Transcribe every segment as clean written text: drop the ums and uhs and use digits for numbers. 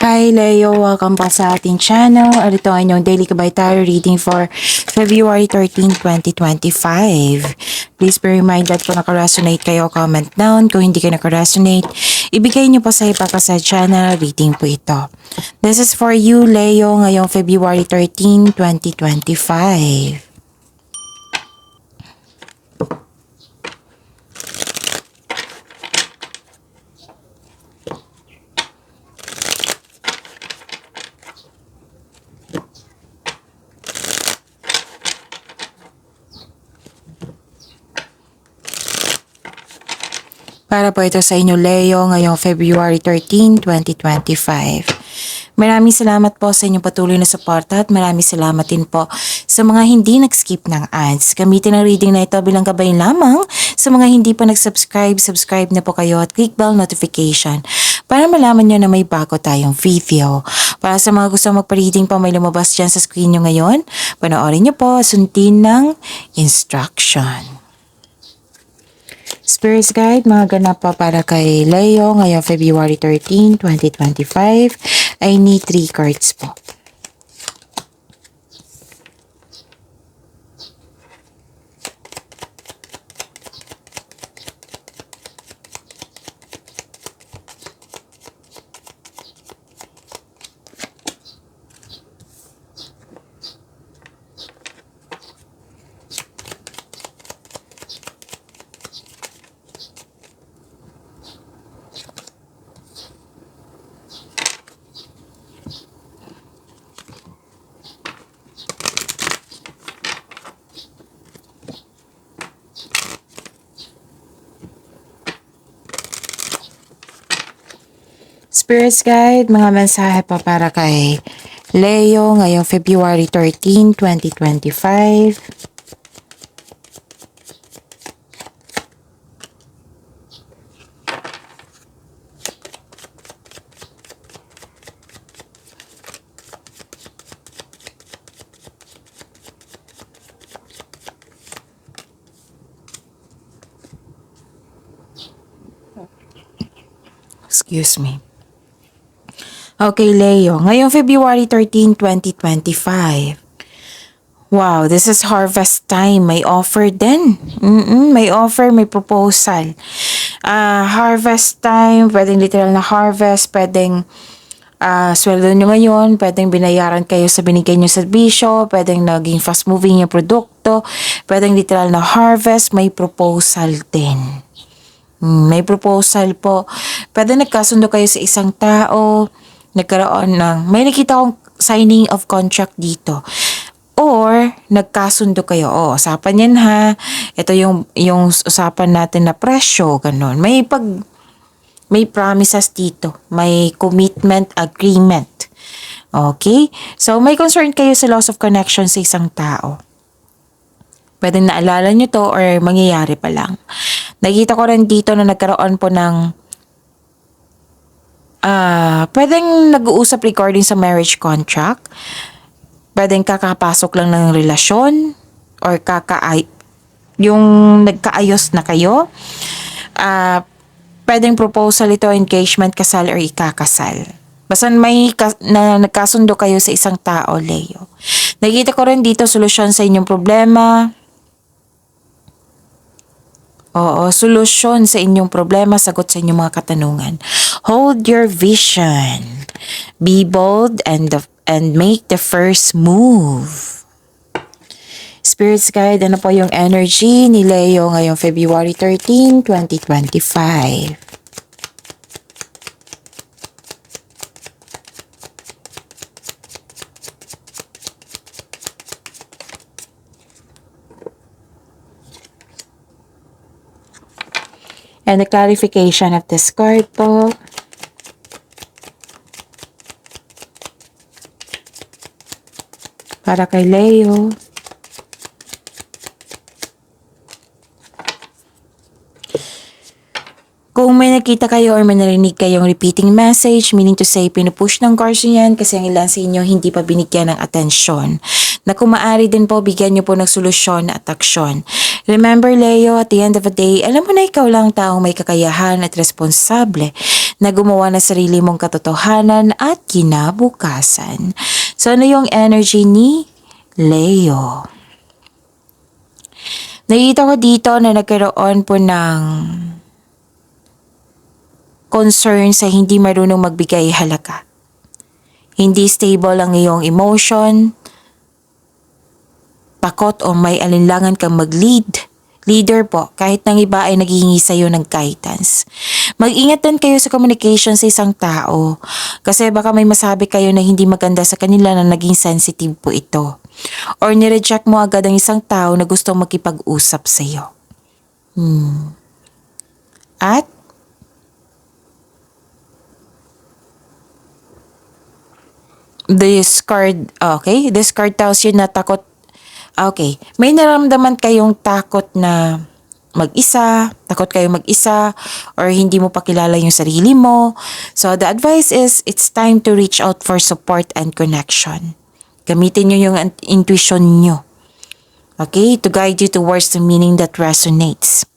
Hi Leo, welcome pa sa ating channel. Ito ang inyong daily kabay tarot reading for February 13, 2025. Please be reminded kung nakaresonate kayo, comment down. Kung hindi kayo nakaresonate, ibigay niyo po sa iba pa sa channel reading po ito. This is for you Leo ngayong February 13, 2025. Para po ito sa inyo Leo ngayong February 13, 2025. Maraming salamat po sa inyong patuloy na suporta at maraming salamat din po sa mga hindi nag-skip ng ads. Gamitin ang reading na ito bilang gabay lamang sa mga hindi pa nag-subscribe. Subscribe na po kayo at click bell notification para malaman nyo na may bago tayong video. Para sa mga gusto magpa-reading pa may lumabas dyan sa screen nyo ngayon, panoorin nyo po, sundin ng instruction. Spirit's Guide, mga ganap pa para kay Leo ngayong February 13, 2025. I need 3 cards po. Spirit's Guide, mga mensahe pa para kay Leo ngayong February 13, 2025. Excuse me. Okay, Leo. Ngayong February 13, 2025. Wow, this is harvest time. May offer din. May offer, may proposal. Harvest time, pwedeng literal na harvest, pwedeng sweldo nyo ngayon, pwedeng binayaran kayo sa binigay nyo serbisyo, pwedeng naging fast moving yung produkto, pwedeng literal na harvest, may proposal din. May proposal po. Pwede nagkasundo kayo sa isang tao, nagkaroon ng, may nakita akong signing of contract dito. Or, nagkasundo kayo. Usapan yan ha. Ito yung usapan natin na presyo, ganun. May promises dito. May commitment agreement. Okay? So, may concern kayo sa loss of connection sa isang tao. Pwede naalala nyo to or mangyayari pa lang. Nakita ko rin dito na nagkaroon po ng pwedeng nag-uusap recording sa marriage contract. Pwedeng kakapasok lang ng relasyon or yung nagkaayos na kayo. Pwedeng proposal ito, engagement, kasal or ikakasal. Basta may nagkasundo kayo sa isang tao, Leo. Nakita ko rin dito solusyon sa inyong problema. Oo, solusyon sa inyong problema, sagot sa inyong mga katanungan. Hold your vision. Be bold and make the first move. Spirit's Guide, ano po yung energy ni Leo ngayong February 13, 2025? And the clarification of this card po. Para kay Leo. Kung may nakita kayo or may narinig kayong repeating message, meaning to say, pinupush ng cards yan kasi ang ilan sa inyo hindi pa binigyan ng atensyon. Na kung maaari din po, bigyan nyo po ng solusyon at aksyon. Remember, Leo, at the end of the day, alam mo na ikaw lang taong may kakayahan at responsable na gumawa ng sarili mong katotohanan at kinabukasan. So, ano yung energy ni Leo? Nakita ko dito na nagkaroon po ng concern sa hindi marunong magbigay halaga. Hindi stable ang iyong emotion, takot o may alinlangan kang mag-lead. Leader po, kahit ng iba ay naghihingi sa iyo ng guidance. Mag-ingat din kayo sa communication sa isang tao kasi baka may masabi kayo na hindi maganda sa kanila na naging sensitive po ito. Or nireject mo agad ang isang tao na gustong makipag-usap sa iyo. At this card tells you na takot. Okay, may nararamdaman kayong takot na takot kayo mag-isa, or hindi mo pa kilala yung sarili mo. So the advice is, it's time to reach out for support and connection. Gamitin nyo yung intuition nyo. Okay, to guide you towards the meaning that resonates.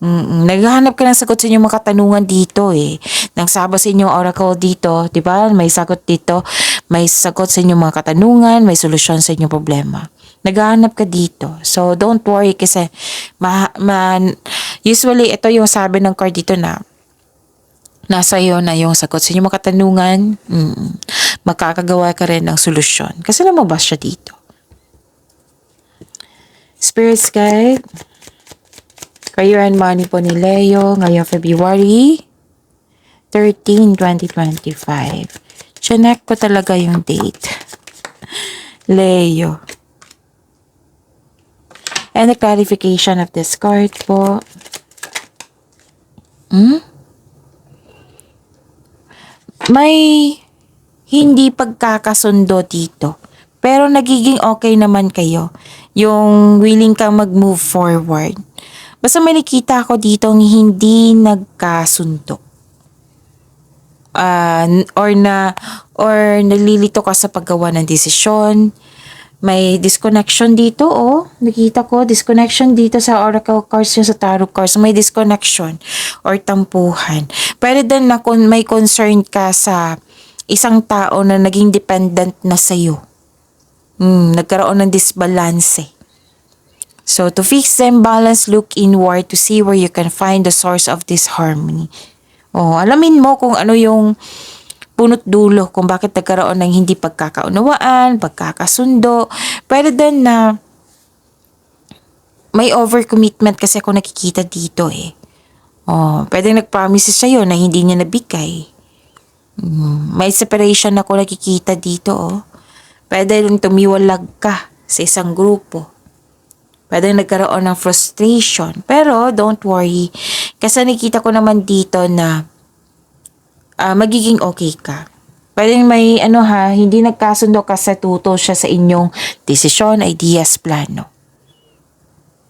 Naghahanap ka ng sagot sa inyong mga katanungan dito eh. Nang saba sa inyong oracle dito, di ba? May sagot dito. May sagot sa inyong mga katanungan, may solusyon sa inyong problema. Naghahanap ka dito. So, don't worry kasi usually, ito yung sabi ng card dito na nasa iyo na yung sagot sa inyong mga katanungan. Makakagawa ka rin ng solusyon. Kasi lumabas siya dito. Spirit guide. Career and money po ni Leo ngayong February 13, 2025. Chinek ko talaga yung date. Leo. And the clarification of this card po. May hindi pagkakasundo dito. Pero nagiging okay naman kayo. Yung willing kang mag-move forward. Basta may nakita ako dito ng hindi nagkasundo. Or nalilito ka sa paggawa ng desisyon. May disconnection dito, Nakita ko, disconnection dito sa oracle cards yung sa tarot cards. May disconnection or tampuhan. Pwede din na kung may concern ka sa isang tao na naging dependent na sa'yo. Nagkaroon ng disbalance. So, to fix the imbalance, look inward to see where you can find the source of this harmony. Alamin mo kung ano yung punot dulo, kung bakit nagkaroon ng hindi pagkakaunawaan, pagkakasundo. Pwede din na may overcommitment kasi ako nakikita dito pwede nag-promise sa'yo na hindi niya nabigay. May separation ako nakikita dito Pwede rin tumiwalag ka sa isang grupo. Pwede nagkaroon ng frustration. Pero don't worry. Kasi nakita ko naman dito na magiging okay ka. Pwede may hindi nagkasundo ka sa tuto siya sa inyong desisyon, ideas, plano.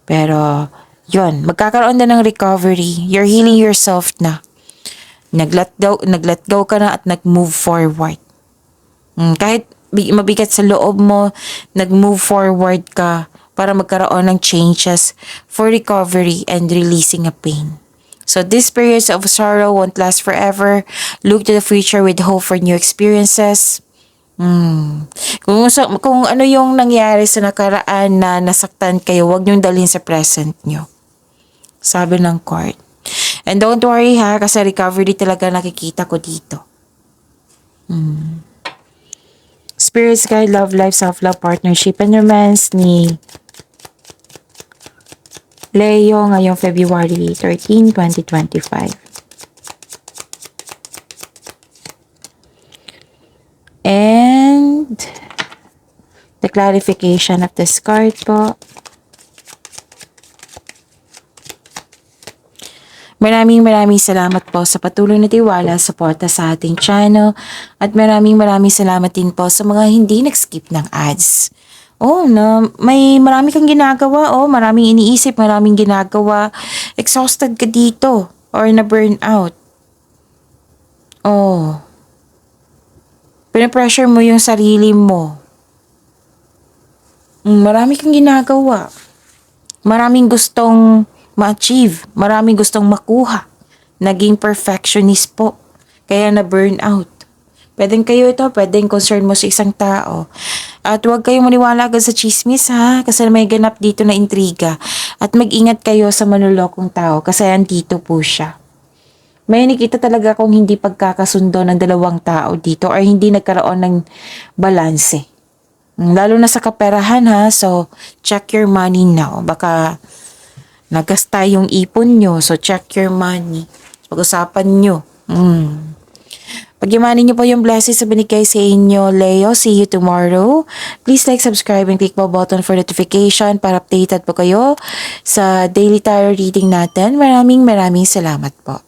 Pero, yun, magkakaroon na ng recovery. You're healing yourself na. Nag-let go ka na at nag-move forward. Kahit mabigat sa loob mo, nag-move forward ka para magkaroon ng changes for recovery and releasing a pain. So these periods of sorrow won't last forever. Look to the future with hope for new experiences. Kung ano yung nangyari sa nakaraan na nasaktan kayo, huwag niyong dalhin sa present niyo. Sabi ng card. And don't worry kasi recovery talaga nakikita ko dito. Spirits guide, love life, self-love, partnership, and romance ni Leo ngayong February 13, 2025. And the clarification of this card po. Maraming salamat po sa patuloy na tiwala, suporta sa ating channel. At maraming salamat din po sa mga hindi nag-skip ng ads. Marami kang ginagawa, maraming iniisip, maraming ginagawa. Exhausted ka dito or na-burn out. Pinapressure mo yung sarili mo. Marami kang ginagawa. Maraming gustong ma-achieve, maraming gustong makuha. Naging perfectionist po, kaya na-burn out. Pwedeng kayo ito, pwedeng concern mo sa isang tao. At huwag kayong maniwala agad sa chismis ha, kasi may ganap dito na intriga. At mag-ingat kayo sa manlolokong tao, kasi andito po siya. May nakita talaga kung hindi pagkakasundo ng dalawang tao dito or hindi nagkaroon ng balanse. Lalo na sa kaperahan ha, so check your money now. Baka nagasta yung ipon nyo, so check your money. Pag-usapan nyo. Pag-imanin niyo po yung blessings na binigay sa inyo, Leo. See you tomorrow. Please like, subscribe, and click the button for notification para updated po kayo sa daily tarot reading natin. Maraming salamat po.